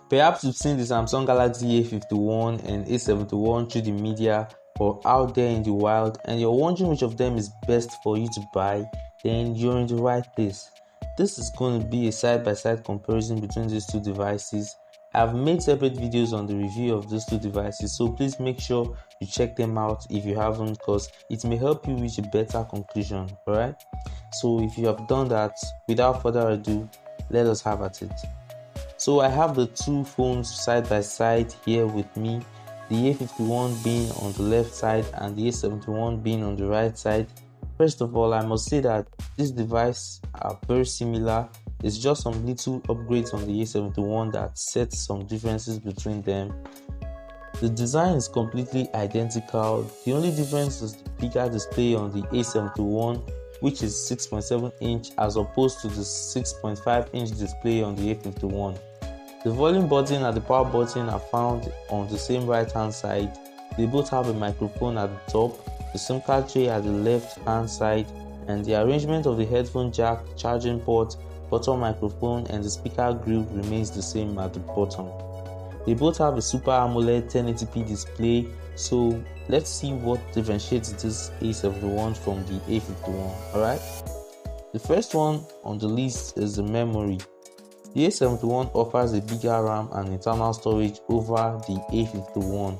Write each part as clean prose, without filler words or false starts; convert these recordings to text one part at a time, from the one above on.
Perhaps you've seen the Samsung Galaxy A51 and A71 through the media or out there in the wild, and you're wondering which of them is best for you to buy, then you're in the right place. This is going to be a side-by-side comparison between these two devices. I've made separate videos on the review of those two devices, so please make sure you check them out if you haven't, because it may help you reach a better conclusion. Alright, so if you have done that, without further ado, let us have at it. So I have the two phones side by side here with me, the A51 being on the left side and the A71 being on the right side. First of all, I must say that these devices are very similar. It's just some little upgrades on the A71 that sets some differences between them. The design is completely identical. The only difference is the bigger display on the A71, which is 6.7 inch as opposed to the 6.5 inch display on the A51. The volume button and the power button are found on the same right hand side. They both have a microphone at the top, the SIM card tray at the left hand side, and the arrangement of the headphone jack, charging port, bottom microphone and the speaker grill remains the same at the bottom. They both have a Super AMOLED 1080p display, so let's see what differentiates this A71 from the A51. Alright, the first one on the list is the memory. The A71 offers a bigger RAM and internal storage over the A51.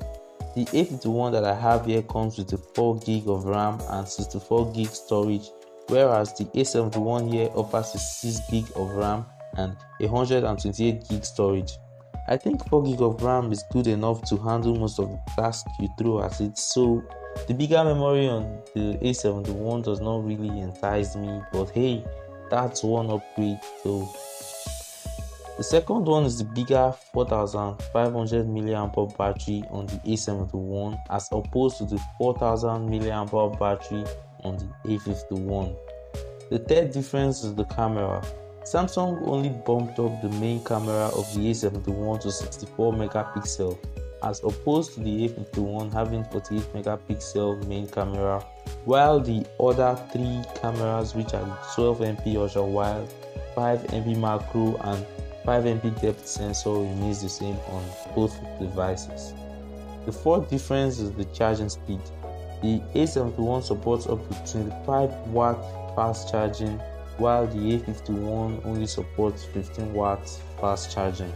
The A51 that I have here comes with a 4GB of RAM and 64GB storage, whereas the A71 here offers a 6GB of RAM and 128GB storage. I think 4GB of RAM is good enough to handle most of the tasks you throw at it, so the bigger memory on the A71 does not really entice me, but hey, that's one upgrade though. The second one is the bigger 4500 mAh battery on the A71 as opposed to the 4000 mAh battery on the A51. The third difference is the camera. Samsung only bumped up the main camera of the A71 to 64 megapixel as opposed to the A51 having 48 megapixel main camera, while the other three cameras, which are the 12MP ultra wide, 5MP macro and 5MP depth sensor, remains the same on both devices. The fourth difference is the charging speed. The A71 supports up to 25 watt fast charging, while the A51 only supports 15 watts fast charging.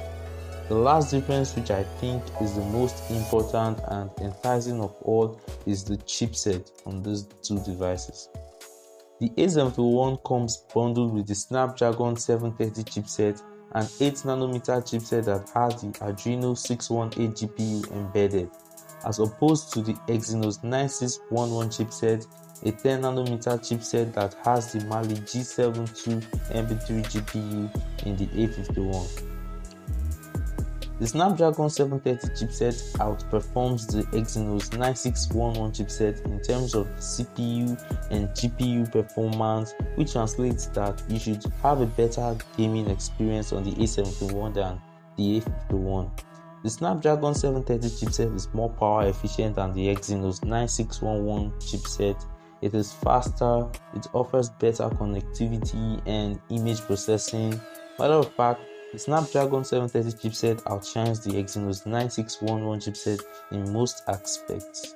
The last difference, which I think is the most important and enticing of all, is the chipset on these two devices. The A71 comes bundled with the Snapdragon 730 chipset, an 8nm chipset that has the Adreno 618 GPU embedded, as opposed to the Exynos 9611 chipset, a 10nm chipset that has the Mali G72 MP3 GPU in the A51. The Snapdragon 730 chipset outperforms the Exynos 9611 chipset in terms of CPU and GPU performance, which translates that you should have a better gaming experience on the A71 than the A51. The Snapdragon 730 chipset is more power efficient than the Exynos 9611 chipset. It is faster, it offers better connectivity and image processing. Matter of fact, the Snapdragon 730 chipset outshines the Exynos 9611 chipset in most aspects.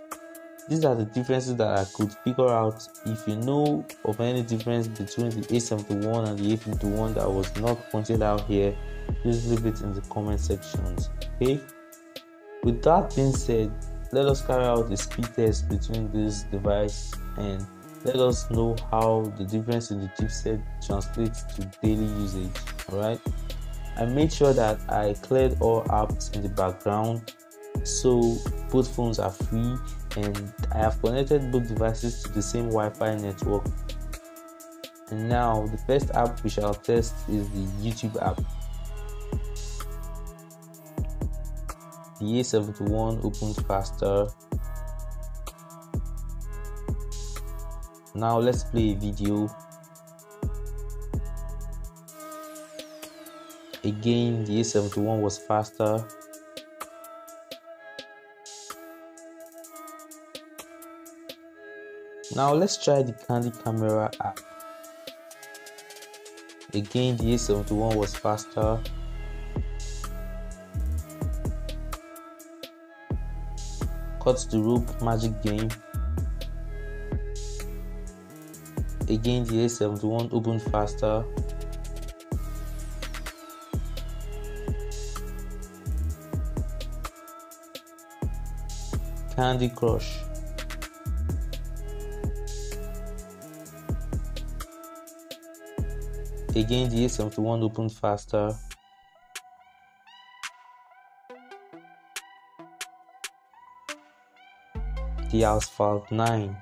These are the differences that I could figure out. If you know of any difference between the A71 and the A51 that was not pointed out here, please leave it in the comment sections. Okay? With that being said, let us carry out a speed test between this device and let us know how the difference in the chipset translates to daily usage. Alright? I made sure that I cleared all apps in the background so both phones are free, and I have connected both devices to the same Wi-Fi network. And now the first app we shall test is the YouTube app. The A71 opens faster. Now let's play a video. Again, the A71 was faster. Now let's try the Candy Camera app. Again, the A71 was faster. Cut the Rope Magic Game. Again, the A71 opened faster. Candy Crush. Again, the A71 opened faster. The Asphalt 9.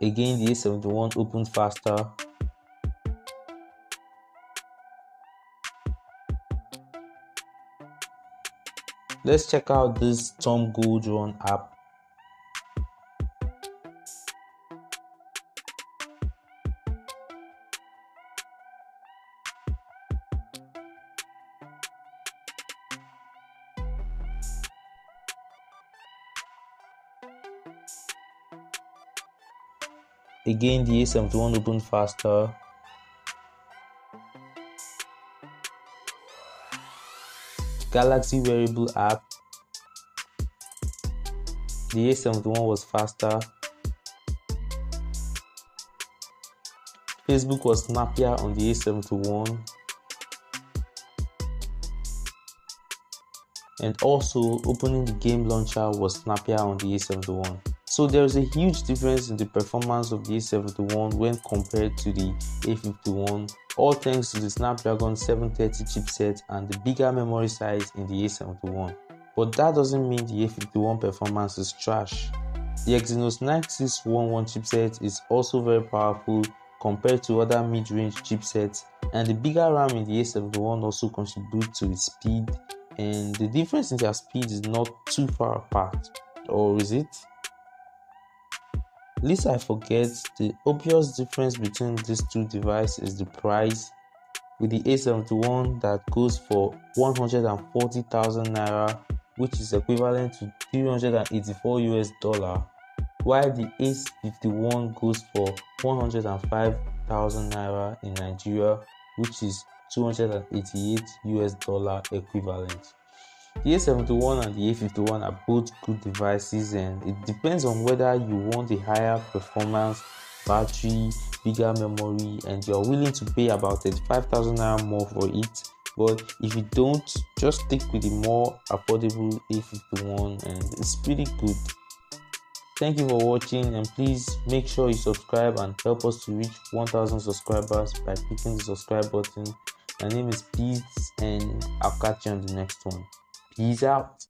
Again, the A71 opened faster. Let's check out this Tom Gold Run app. Again, the A71 opened faster. Galaxy wearable app. The A71 was faster. Facebook was snappier on the A71. And also, opening the game launcher was snappier on the A71. So there is a huge difference in the performance of the A71 when compared to the A51, all thanks to the Snapdragon 730 chipset and the bigger memory size in the A71. But that doesn't mean the A51 performance is trash. The Exynos 9611 chipset is also very powerful compared to other mid-range chipsets, and the bigger RAM in the A71 also contributes to its speed, and the difference in their speed is not too far apart, or is it? Lest I forget, the obvious difference between these two devices is the price, with the A71 that goes for 140,000 naira, which is equivalent to $384, while the A51 goes for 105,000 naira in Nigeria, which is $288 equivalent. The A71 and the A51 are both good devices, and it depends on whether you want a higher performance, battery, bigger memory, and you're willing to pay about 35,000 naira more for it. But if you don't, just stick with the more affordable A51 and it's pretty good. Thank you for watching, and please make sure you subscribe and help us to reach 1,000 subscribers by clicking the subscribe button. My name is Peace, and I'll catch you on the next one. Peace out.